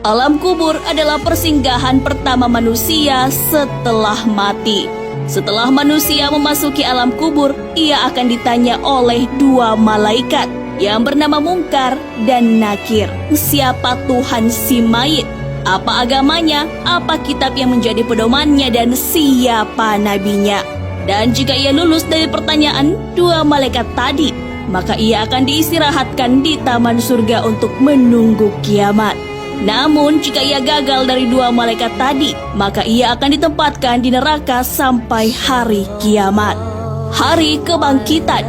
Alam kubur adalah persinggahan pertama manusia setelah mati. Setelah manusia memasuki alam kubur, ia akan ditanya oleh dua malaikat yang bernama Mungkar dan Nakir. Siapa Tuhan si mayit? Apa agamanya? Apa kitab yang menjadi pedomannya? Dan siapa nabinya? Dan jika ia lulus dari pertanyaan dua malaikat tadi, maka ia akan diistirahatkan di taman surga untuk menunggu kiamat. Namun jika ia gagal dari dua malaikat tadi, maka ia akan ditempatkan di neraka sampai hari kiamat, hari kebangkitan,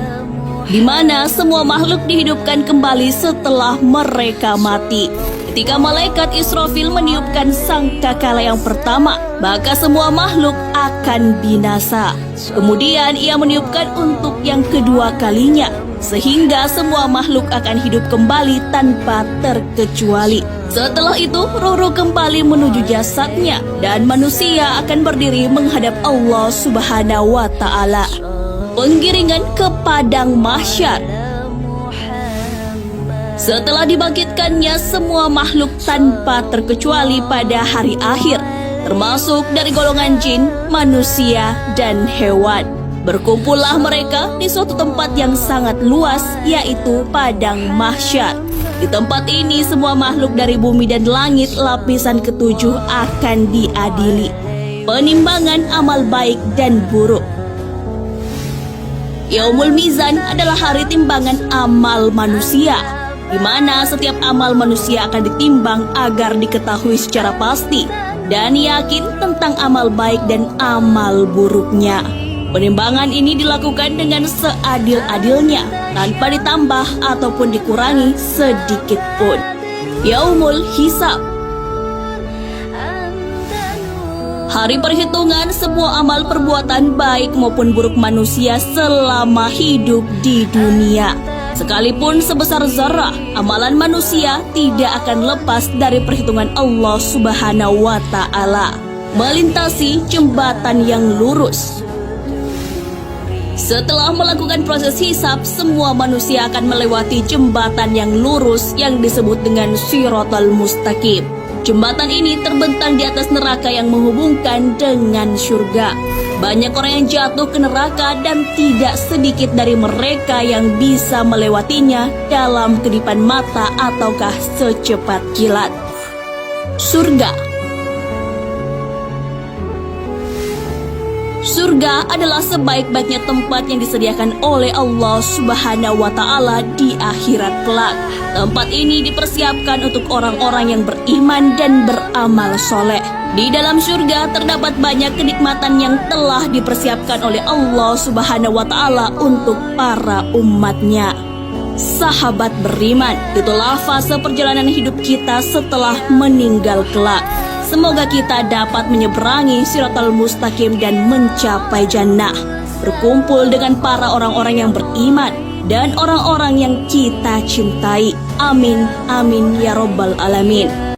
di mana semua makhluk dihidupkan kembali setelah mereka mati. Ketika malaikat Israfil meniupkan sangkakala yang pertama, maka semua makhluk akan binasa. Kemudian ia meniupkan untuk yang kedua kalinya, sehingga semua makhluk akan hidup kembali tanpa terkecuali. Setelah itu, ruh kembali menuju jasadnya dan manusia akan berdiri menghadap Allah Subhanahu wa Ta'ala. Penggiringan ke padang mahsyar. Setelah dibangkitkannya semua makhluk tanpa terkecuali pada hari akhir, termasuk dari golongan jin, manusia, dan hewan. Berkumpullah mereka di suatu tempat yang sangat luas, yaitu padang mahsyar. Di tempat ini semua makhluk dari bumi dan langit lapisan ketujuh akan diadili. Penimbangan amal baik dan buruk. Yaumul Mizan adalah hari timbangan amal manusia, di mana setiap amal manusia akan ditimbang agar diketahui secara pasti dan yakin tentang amal baik dan amal buruknya. Penimbangan ini dilakukan dengan seadil-adilnya, tanpa ditambah ataupun dikurangi sedikit pun. Yaumul Hisab. Hari perhitungan semua amal perbuatan baik maupun buruk manusia selama hidup di dunia. Sekalipun sebesar zarah, amalan manusia tidak akan lepas dari perhitungan Allah Subhanahu wa Ta'ala, melintasi jembatan yang lurus. Setelah melakukan proses hisab, semua manusia akan melewati jembatan yang lurus yang disebut dengan Shiratal Mustaqim. Jembatan ini terbentang di atas neraka yang menghubungkan dengan surga. Banyak orang yang jatuh ke neraka dan tidak sedikit dari mereka yang bisa melewatinya dalam kedipan mata ataukah secepat kilat. Surga. Surga adalah sebaik-baiknya tempat yang disediakan oleh Allah Subhanahu wa Ta'ala di akhirat kelak. Tempat ini dipersiapkan untuk orang-orang yang beriman dan beramal soleh. Di dalam surga terdapat banyak kenikmatan yang telah dipersiapkan oleh Allah Subhanahu wa Ta'ala untuk para umatnya. Sahabat beriman, itulah fase perjalanan hidup kita setelah meninggal kelak. Semoga kita dapat menyeberangi Shiratal Mustaqim dan mencapai jannah, berkumpul dengan para orang-orang yang beriman dan orang-orang yang kita cintai. Amin, amin ya robbal alamin.